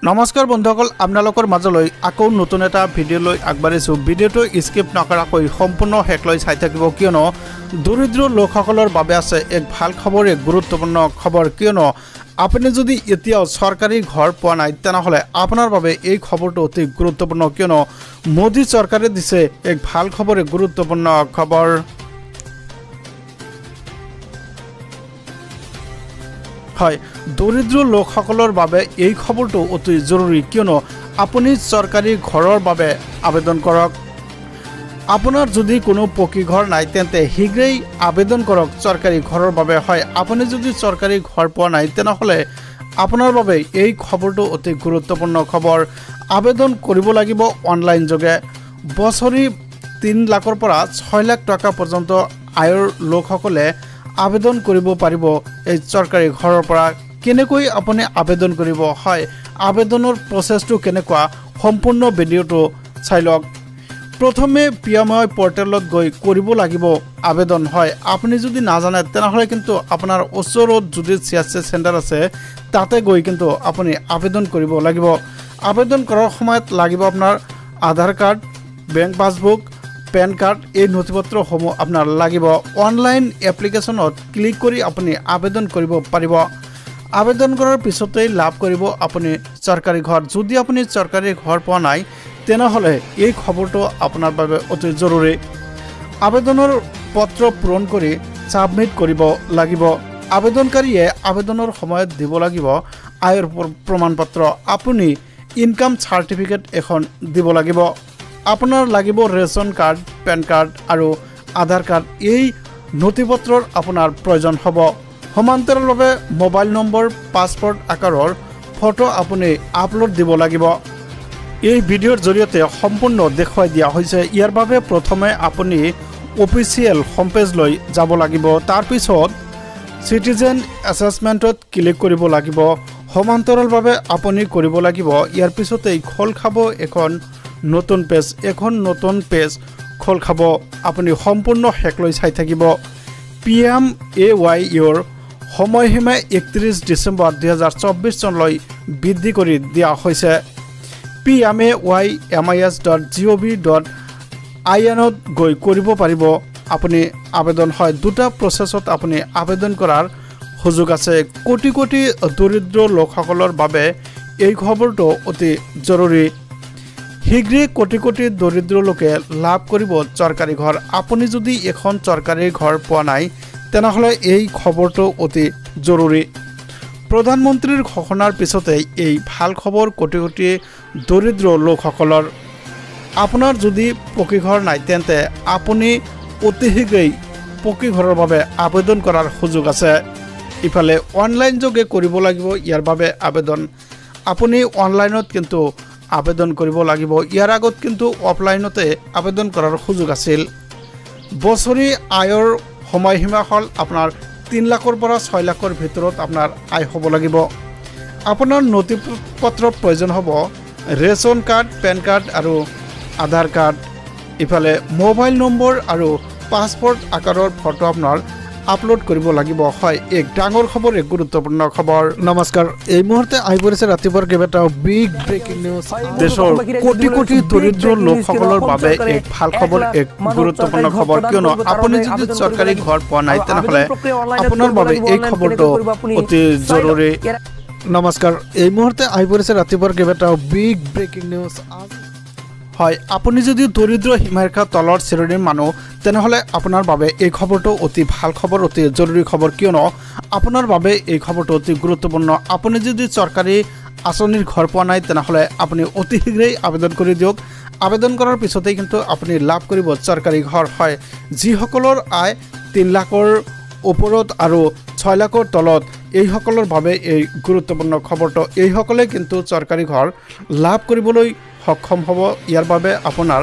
নমস্কাৰ বন্ধুসকল আপোনালোকৰ মাজলৈ আকৌ নতুন এটা ভিডিঅ' লৈ আগবাঢ়িছোঁ। ভিডিঅ'টো স্কিপ নকৰাকৈ সম্পূৰ্ণ শেষলৈ চাই থাকিব, কিয়নো দৰিদ্ৰ লোকসকলৰ বাবে আছে এক ভাল খবৰ, এক গুৰুত্বপূৰ্ণ খবৰ। কিয়নো আপুনি যদি এতিয়াও চৰকাৰী ঘৰ পোৱা নাই তেনেহ'লে আপোনাৰ বাবে এই খবৰটো অতি গুৰুত্বপূৰ্ণ, কিয়নো মোদী চৰকাৰে দিছে এক ভাল খবৰ, এক গুৰুত্বপূৰ্ণ খবৰ। হয়, দৰিদ্ৰ লোকসকলৰ বাবে এই খবৰটো অতি জৰুৰী, কিয়নো আপুনি চৰকাৰী ঘৰৰ বাবে আবেদন কৰক। আপোনাৰ যদি কোনো পকী ঘৰ নাই তেন্তে শীঘ্ৰেই আবেদন কৰক চৰকাৰী ঘৰৰ বাবে। হয়, আপুনি যদি চৰকাৰী ঘৰ পোৱা নাই তেনেহ'লে আপোনাৰ বাবে এই খবৰটো অতি গুৰুত্বপূৰ্ণ খবৰ। আবেদন কৰিব লাগিব অনলাইন যোগে। বছৰি 3 লাখৰ পৰা 6 লাখ টকা পৰ্যন্ত আয়ৰ লোকসকলে আবেদন কৰিব পাৰিব এই চৰকাৰী ঘৰৰ পৰা। কেনেকৈ আপুনি আবেদন কৰিব, হয় আবেদনৰ প্ৰচেছটো কেনেকুৱা, সম্পূৰ্ণ ভিডিঅ'টো চাই লওক। প্ৰথমে পিএমআই পৰ্টেলত গৈ কৰিব লাগিব আবেদন। হয়, আপুনি যদি নাজানে তেনেহ'লে কিন্তু আপোনাৰ ওচৰত যদি চিএছচি চেণ্টাৰ আছে তাতে গৈ কিন্তু আপুনি আবেদন কৰিব লাগিব। আবেদন কৰাৰ সময়ত লাগিব আপোনাৰ Aadhaar card, bank passbook, PAN card, এই নথিপত্ৰসমূহ আপোনাৰ লাগিব। অনলাইন এপ্লিকেশ্যনত ক্লিক কৰি আপুনি আবেদন কৰিব পাৰিব। আবেদন কৰাৰ পিছতেই লাভ কৰিব আপুনি চৰকাৰী ঘৰ। যদি আপুনি চৰকাৰী ঘৰ পোৱা নাই তেনেহ'লে এই খবৰটো আপোনাৰ বাবে অতি জৰুৰী। আবেদনৰ পত্ৰ পূৰণ কৰি ছাবমিট কৰিব লাগিব। আবেদনকাৰীয়ে আবেদনৰ সময়ত দিব লাগিব আয়ৰ প্ৰমাণপত্ৰ। আপুনি ইনকাম চাৰ্টিফিকেট এখন দিব লাগিব। আপোনাৰ লাগিব ৰেচন কাৰ্ড, পেন কাৰ্ড আৰু আধাৰ কাৰ্ড। এই নথিপত্ৰৰ আপোনাৰ প্ৰয়োজন হ'ব। সমান্তৰালভাৱে মোবাইল নম্বৰ, পাছপৰ্ট আকাৰৰ ফটো আপুনি আপলোড দিব লাগিব। এই ভিডিঅ'ৰ জৰিয়তে সম্পূৰ্ণ দেখুৱাই দিয়া হৈছে। ইয়াৰ বাবে প্ৰথমে আপুনি অফিচিয়েল হোম পেজলৈ যাব লাগিব। তাৰপিছত চিটিজেন এছেছমেণ্টত ক্লিক কৰিব লাগিব। সমান্তৰালভাৱে আপুনি কৰিব লাগিব। ইয়াৰ পিছতেই খোল খাব এখন নতুন পেজ। এখন নতুন পেজ খোল খাব। আপুনি সম্পূৰ্ণ শেষলৈ চাই থাকিব। PMAY-ৰ সময়সীমা 31 ডিচেম্বৰ 2024 চনলৈ বৃদ্ধি কৰি দিয়া হৈছে। PMAY-MIS.gov.in ত গৈ কৰিব পাৰিব আপুনি আবেদন। হয়, দুটা প্ৰচেছত আপুনি আবেদন কৰাৰ সুযোগ আছে। কোটি কোটি দৰিদ্ৰ লোকসকলৰ বাবে এই খবৰটো অতি জৰুৰী। শীঘ্ৰেই কোটি কোটি দৰিদ্ৰ লোকে লাভ কৰিব চৰকাৰী ঘৰ। আপুনি যদি এখন চৰকাৰী ঘৰ পোৱা নাই তেনেহ'লে এই খবৰটো অতি জৰুৰী। প্ৰধানমন্ত্ৰীৰ ঘোষণাৰ পিছতেই এই ভাল খবৰ কোটি কোটি দৰিদ্ৰ লোকসকলৰ। আপোনাৰ যদি পকী ঘৰ নাই তেন্তে আপুনি অতি শীঘ্ৰেই পকী ঘৰৰ বাবে আবেদন কৰাৰ সুযোগ আছে। ইফালে অনলাইন যোগে কৰিব লাগিব ইয়াৰ বাবে আবেদন। আপুনি অনলাইনত কিন্তু আবেদন কৰিব লাগিব। ইয়াৰ আগত কিন্তু অফলাইনতে আবেদন কৰাৰ সুযোগ আছিল। বছৰি আয়ৰ সময়সীমা হ'ল আপোনাৰ 3 লাখৰ পৰা 6 লাখৰ ভিতৰত আপোনাৰ আয় হ'ব লাগিব। আপোনাৰ নথিপত্ৰৰ প্ৰয়োজন হ'ব ৰেচন কাৰ্ড, পেন কাৰ্ড আৰু আধাৰ কাৰ্ড। ইফালে মোবাইল নম্বৰ আৰু পাছপৰ্ট আকাৰৰ ফটো আপোনাৰ আপলোড কৰিব লাগিব। হয়, এক ডাঙৰ খবৰ, এক গুৰুত্বপূৰ্ণ খবৰ। নমস্কাৰ, এই মুহূৰ্তে আহি পৰিছে ৰাতিপুৱাৰ কেইবাটাও বিগ ব্ৰেকিং নিউজ। দেশৰ কোটি কোটি দৰিদ্ৰ লোকসকলৰ বাবে এক ভাল খবৰ, এক গুৰুত্বপূৰ্ণ খবৰ, কিয়নো আপুনি যদি চৰকাৰী ঘৰ পোৱা নাই তেনেহ'লে আপোনাৰ বাবে এই খবৰটো অতি জৰুৰী। নমস্কাৰ, এই মুহূৰ্তে আহি পৰিছে ৰাতিপুৱাৰ কেইবাটাও বিগ ব্ৰেকিং নিউজ। হয়, আপুনি যদি দৰিদ্ৰ সীমাৰেখাৰ তলৰ শ্ৰেণীৰ মানুহ তেনেহ'লে আপোনাৰ বাবে এই খবৰটো অতি ভাল খবৰ, অতি জৰুৰী খবৰ, কিয়নো আপোনাৰ বাবে এই খবৰটো অতি গুৰুত্বপূৰ্ণ। আপুনি যদি চৰকাৰী আঁচনিৰ ঘৰ পোৱা নাই তেনেহ'লে আপুনি অতি শীঘ্ৰেই আবেদন কৰি দিয়ক। আবেদন কৰাৰ পিছতেই কিন্তু আপুনি লাভ কৰিব চৰকাৰী ঘৰ। হয়, যিসকলৰ আয় 3 লাখৰ ওপৰত আৰু 6 লাখৰ তলত এইসকলৰ বাবে এই গুৰুত্বপূৰ্ণ খবৰটো। এইসকলে কিন্তু চৰকাৰী ঘৰ লাভ কৰিবলৈ সক্ষম হ'ব। ইয়াৰ বাবে আপোনাৰ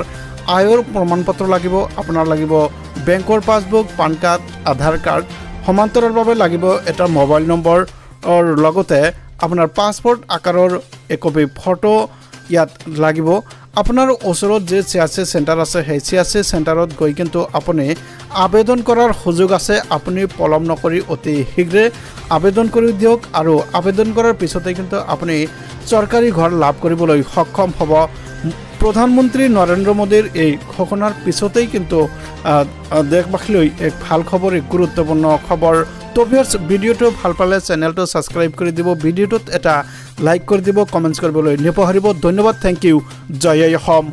আয়ৰ প্ৰমাণপত্ৰ লাগিব, আপোনাৰ লাগিব বেংকৰ পাছবুক, পান কাৰ্ড, আধাৰ কাৰ্ড। সমান্তৰালভাৱে লাগিব এটা মোবাইল নম্বৰৰ লগতে আপোনাৰ পাছপৰ্ট আকাৰৰ একপি ফটো ইয়াত লাগিব। আপোনাৰ ওচৰত যে চিএছচি চেণ্টাৰ আছে সেই চিএছচি চেণ্টাৰত গৈ কিন্তু আপুনি আবেদন কৰাৰ সুযোগ আছে। আপুনি পলম নকৰি অতি শীঘ্ৰে আবেদন কৰি দিয়ক আৰু আবেদন কৰাৰ পিছতে কিন্তু আপুনি চৰকাৰী ঘৰ লাভ কৰিবলৈ সক্ষম হ'ব প্ৰধানমন্ত্ৰী নৰেন্দ্ৰ মোদীৰ এই ঘোষণাৰ পিছতেই কিন্তু দেশবাসীলৈ এক ভাল খবৰ এক গুৰুত্বপূৰ্ণ খবৰ তো ভিউয়াৰ্স ভিডিঅ'টো ভাল পালে চেনেলটো সাবস্ক্ৰাইব কৰি দিব ভিডিঅ'টোত এটা লাইক কৰি দিব কমেন্টছ কৰিবলৈ নপাহৰিব ধন্যবাদ থ্যাংক ইউ জয় অসম